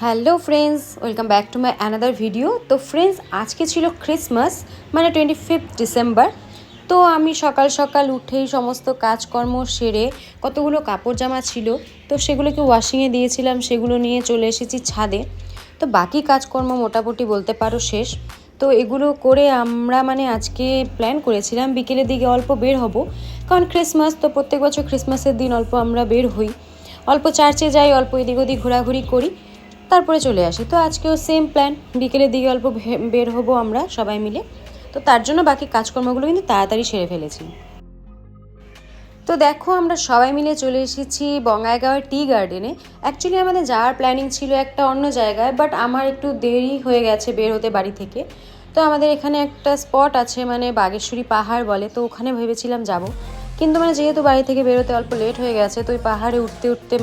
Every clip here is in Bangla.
Hello friends, welcome back to my another video. তো ফ্রেন্ডস, আজকে ছিল ক্রিসমাস, মানে 25 ডিসেম্বর। তো আমি সকাল সকাল উঠেই সমস্ত কাজকর্ম সেরে কতগুলো কাপড় জামা ছিল, তো সেগুলোকে ওয়াশিংয়ে দিয়েছিলাম, সেগুলো নিয়ে চলে এসেছি ছাদে। তো বাকি কাজকর্ম মোটামুটি বলতে পারো শেষ। তো এগুলো করে আমরা আজকে প্ল্যান করেছিলাম বিকেলের দিকে অল্প বের হব, কারণ ক্রিসমাস তো প্রত্যেক বছর ক্রিসমাসের দিন অল্প আমরা বের হই, অল্প চার্চে যাই, অল্প এদিক ওদিক ঘোরাঘুরি করি, তারপরে চলে আসি। তো আজকেও সেম প্ল্যান, বিকেলের দিকে অল্প বের হব আমরা সবাই মিলে। তো তার জন্য বাকি কাজকর্মগুলো কিন্তু তাড়াতাড়ি সেরে ফেলেছি। তো দেখো, আমরা সবাই মিলে চলে এসেছি বঙ্গাইগাঁওয়ের টি গার্ডেনে। অ্যাকচুয়ালি আমাদের যাওয়ার প্ল্যানিং ছিল একটা অন্য জায়গায়, বাট আমার একটু দেরি হয়ে গেছে বের হতে বাড়ি থেকে। তো আমাদের এখানে একটা স্পট আছে, বাগেশ্বরী পাহাড় বলে, তো ওখানে ভেবেছিলাম যাব। কিন্তু যেহেতু বাড়ি থেকে বেরোতে অল্প লেট হয়ে গেছে, তো ওই পাহাড়ে উঠতে উঠতে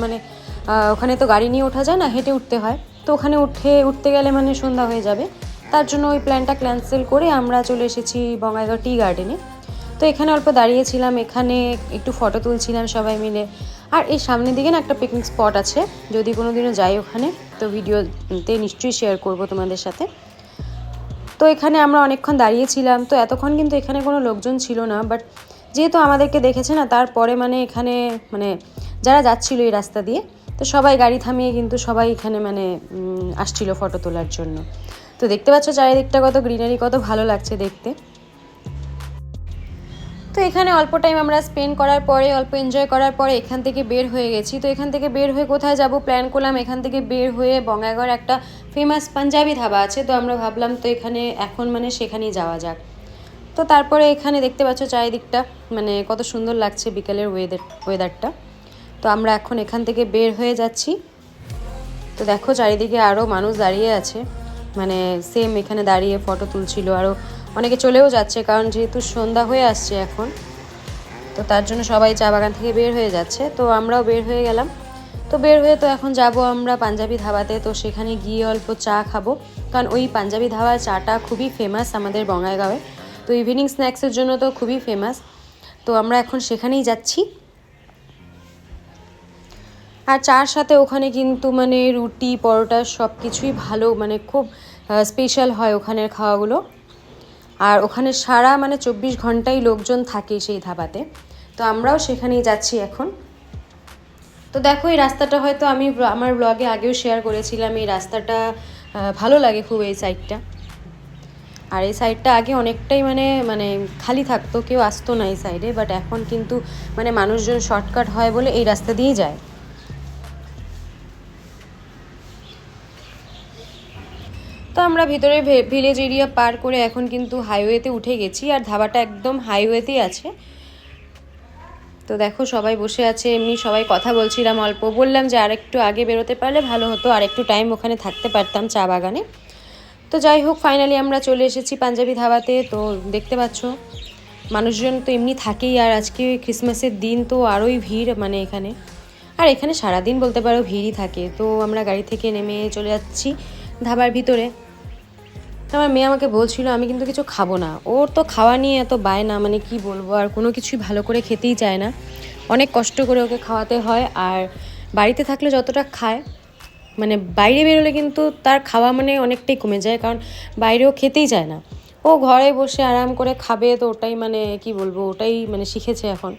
ওখানে তো গাড়ি নিয়ে ওঠা যায় না, হেঁটে উঠতে হয়। তো ওখানে উঠতে গেলে সন্ধ্যা হয়ে যাবে। তার জন্য ওই প্ল্যানটা ক্যান্সেল করে আমরা চলে এসেছি বঙ্গাইগাঁও টি গার্ডেনে। তো এখানে অল্প দাঁড়িয়েছিলাম, এখানে একটু ফটো তুলছিলাম সবাই মিলে। আর এই সামনের দিকে একটা পিকনিক স্পট আছে, যদি কোনো দিনও যাই ওখানে তো ভিডিওতে নিশ্চয়ই শেয়ার করব তোমাদের সাথে। তো এখানে আমরা অনেকক্ষণ দাঁড়িয়েছিলাম। তো এতক্ষণ কিন্তু এখানে কোনো লোকজন ছিল না, বাট যেহেতু আমাদেরকে দেখেছে না, তারপরে এখানে যারা যাচ্ছিল এই রাস্তা দিয়ে, তো সবাই গাড়ি থামিয়ে কিন্তু সবাই এখানে আসছিল ফটো তোলার জন্য। তো দেখতে পাচ্ছ চারিদিকটা কত গ্রিনারি, কত ভালো লাগছে দেখতে। তো এখানে অল্প টাইম আমরা স্পেন্ড করার পরে, অল্প এনজয় করার পরে এখান থেকে বের হয়ে গেছি। তো এখান থেকে বের হয়ে কোথায় যাব প্ল্যান করলাম, এখান থেকে বের হয়ে বঙ্গাইগাঁওয়ের একটা ফেমাস পাঞ্জাবি ধাবা আছে, তো আমরা ভাবলাম তো এখানে এখন সেখানেই যাওয়া যাক। তো তারপরে এখানে দেখতে পাচ্ছ চারিদিকটা কত সুন্দর লাগছে বিকেলের ওয়েদারটা। তো আমরা এখন এখান থেকে বের হয়ে যাচ্ছি। তো দেখো চারিদিকে আরও মানুষ দাঁড়িয়ে আছে, সেম এখানে দাঁড়িয়ে ফটো তুলছিল, আরও অনেকে চলেও যাচ্ছে, কারণ যেহেতু সন্ধ্যা হয়ে আসছে এখন, তো তার জন্য সবাই চা বাগান থেকে বের হয়ে যাচ্ছে। তো আমরাও বের হয়ে গেলাম। তো বের হয়ে তো এখন যাব আমরা পাঞ্জাবি ধাবাতে। তো সেখানে গিয়ে অল্প চা খাবো, কারণ ওই পাঞ্জাবি ধাবার চাটা খুবই ফেমাস আমাদের বঙ্গাইগাঁওয়ে। তো ইভিনিং স্ন্যাক্সের জন্য তো খুবই ফেমাস। তো আমরা এখন সেখানেই যাচ্ছি। আর চার সাথে ওখানে কিন্তু রুটি পরোটা সব কিছুই ভালো, খুব স্পেশাল হয় ওখানের খাওয়াগুলো। আর ওখানে সারা 24 ঘন্টাই লোকজন থাকে সেই ধাবাতে। তো আমরাও সেখানেই যাচ্ছি এখন। তো দেখো, এই রাস্তাটা হয়তো আমি আমার ব্লগে আগেও শেয়ার করেছিলাম। এই রাস্তাটা ভালো লাগে খুব, এই সাইডটা। আর এই সাইডটা আগে অনেকটাই খালি থাকতো, কেউ আসতো না এই সাইডে, বাট এখন কিন্তু মানুষজন শর্টকাট হয় বলে এই রাস্তা দিয়েই যায়। তো আমরা ভিতরে ভিলেজ এরিয়া পার করে এখন কিন্তু হাইওয়েতে উঠে গেছি, আর ধাবাটা একদম হাইওয়েতেই আছে। তো দেখো সবাই বসে আছে, এমনি সবাই কথা বলছিলাম, অল্প বললাম যে আরেকটু আগে বেরোতে পারলে ভালো হতো, আরেকটু টাইম ওখানে থাকতে পারতাম চা বাগানে। তো যাই হোক, ফাইনালি আমরা চলে এসেছি পাঞ্জাবি ধাবাতে। তো দেখতে পাচ্ছ মানুষজন তো এমনি থাকেই, আর আজকে ক্রিসমাসের দিন তো আরোই ভিড় এখানে। আর এখানে সারাদিন বলতে পারো ভিড়ই থাকে। তো আমরা গাড়ি থেকে নেমে চলে যাচ্ছি ধাবার ভিতরে। তো আমার মেয়ে আমাকে বলছিল আমি কিন্তু কিছু খাবো না, ওর তো খাওয়া নিয়ে এত বায়না, কি বলবো, আর কোনো কিছুই ভালো করে খেতেই চায় না, অনেক কষ্ট করে ওকে খাওয়াতে হয়। আর বাড়িতে থাকলে যতটা খায়, বাইরে বেরোলে কিন্তু তার খাওয়া অনেকটাই কমে যায়, কারণ বাইরেও খেতেই চায় না। ও ঘরে বসে আরাম করে খাবে, তো ওটাই কি বলবো, ওটাই শিখেছে এখন।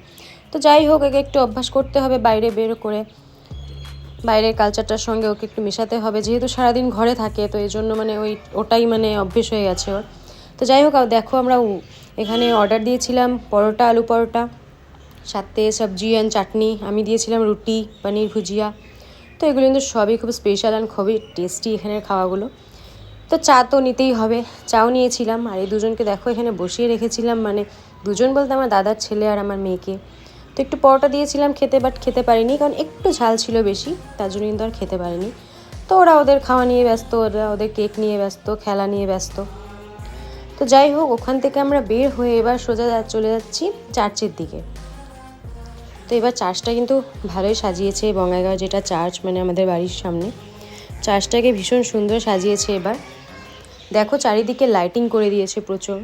তো যাই হোক, একে একটু অভ্যাস করতে হবে বাইরে বের করে, বাইরের কালচারটার সঙ্গে ওকে একটু মেশাতে হবে, যেহেতু সারাদিন ঘরে থাকে, তো এই জন্য ওটাই অভ্যেস হয়ে গেছে ওর। তো যাই হোক, দেখো আমরা এখানে অর্ডার দিয়েছিলাম পরোটা, আলু পরোটা, সাথে সবজি অ্যান্ড চাটনি। আমি দিয়েছিলাম রুটি, পনির ভুজিয়া। তো এগুলো কিন্তু সবই খুব স্পেশাল অ্যান্ড খুবই টেস্টি এখানের খাওয়াগুলো। তো চা তো নিতেই হবে, চাও নিয়েছিলাম। আর এই দুজনকে দেখো এখানে বসিয়ে রেখেছিলাম, দুজন বলতে আমার দাদার ছেলে আর আমার মেয়েকে। তো একটু পরোটা দিয়েছিলাম খেতে, বাট খেতে পারিনি, কারণ একটু ঝাল ছিল বেশি, তার জন্য কিন্তু আর খেতে পারিনি। তো ওরা ওদের খাওয়া নিয়ে ব্যস্ত, ওরা ওদের কেক নিয়ে ব্যস্ত, খেলা নিয়ে ব্যস্ত। তো যাই হোক, ওখান থেকে আমরা বের হয়ে এবার সোজা চলে যাচ্ছি চার্চের দিকে। তো এবার চার্চটা কিন্তু ভালোই সাজিয়েছে, বঙ্গাইগাঁও যেটা চার্চ আমাদের বাড়ির সামনে, চার্চটাকে ভীষণ সুন্দর সাজিয়েছে এবার। দেখো চারিদিকে লাইটিং করে দিয়েছে প্রচুর,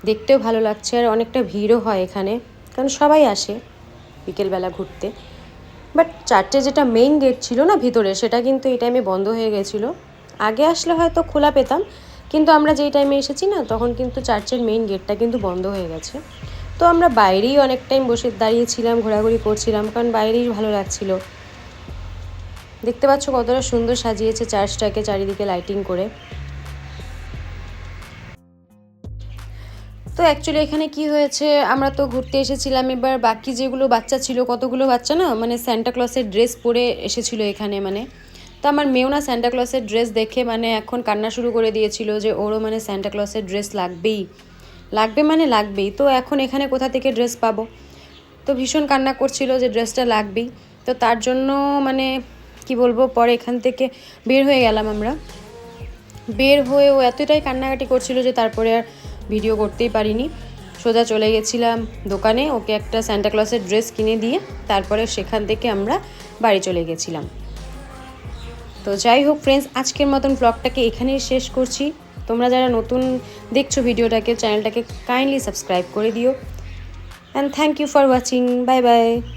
দেখতেও ভালো লাগছে। আর অনেকটা ভিড়ও হয় এখানে, কারণ সবাই আসে বিকেলবেলা ঘুরতে। বাট চার্চে যেটা মেইন গেট ছিল না ভিতরে, সেটা কিন্তু এই টাইমে বন্ধ হয়ে গেছিলো। আগে আসলে হয়তো খোলা পেতাম, কিন্তু আমরা যেই টাইমে এসেছি না তখন কিন্তু চার্চের মেইন গেটটা কিন্তু বন্ধ হয়ে গেছে। তো আমরা বাইরেই অনেক টাইম বসে দাঁড়িয়েছিলাম, ঘোরাঘুরি করছিলাম, কারণ বাইরেই ভালো লাগছিল। দেখতে পাচ্ছ কতটা সুন্দর সাজিয়েছে চার্চটাকে চারিদিকে লাইটিং করে। তো অ্যাকচুয়ালি এখানে কি হয়েছে, আমরা তো ঘুরতে এসেছিলাম, এবার বাকি যেগুলো বাচ্চা ছিল, কতগুলো বাচ্চা না মানে স্যান্টা ক্লসের ড্রেস পরে এসেছিলো এখানে, মানে তো আমার মেয়েও না স্যান্টা ক্লসের ড্রেস দেখে মানে এখন কান্না শুরু করে দিয়েছিল যে ওরও মানে স্যান্টা ক্লসের ড্রেস লাগবেই। তো এখন এখানে কোথা থেকে ড্রেস পাবো, তো ভীষণ কান্না করছিল যে ড্রেসটা লাগবেই। তো তার জন্য মানে কি বলবো, পরে এখান থেকে বের হয়ে গেলাম আমরা। বের হয়ে ও এতটাই কান্নাকাটি করছিল যে তারপরে আর ভিডিও করতেই পারিনি। সোজা চলে গেছিলাম দোকানে, ওকে একটা স্যান্টা ক্লসের ড্রেস কিনে দিয়ে তারপরে সেখান থেকে আমরা বাড়ি চলে গেছিলাম। তো যাই হোক ফ্রেন্ডস, আজকের মতন ব্লগটাকে এখানেই শেষ করছি। তোমরা যারা নতুন দেখছো ভিডিওটাকে, চ্যানেলটাকে কাইন্ডলি সাবস্ক্রাইব করে দিও। And thank you for watching. Bye by.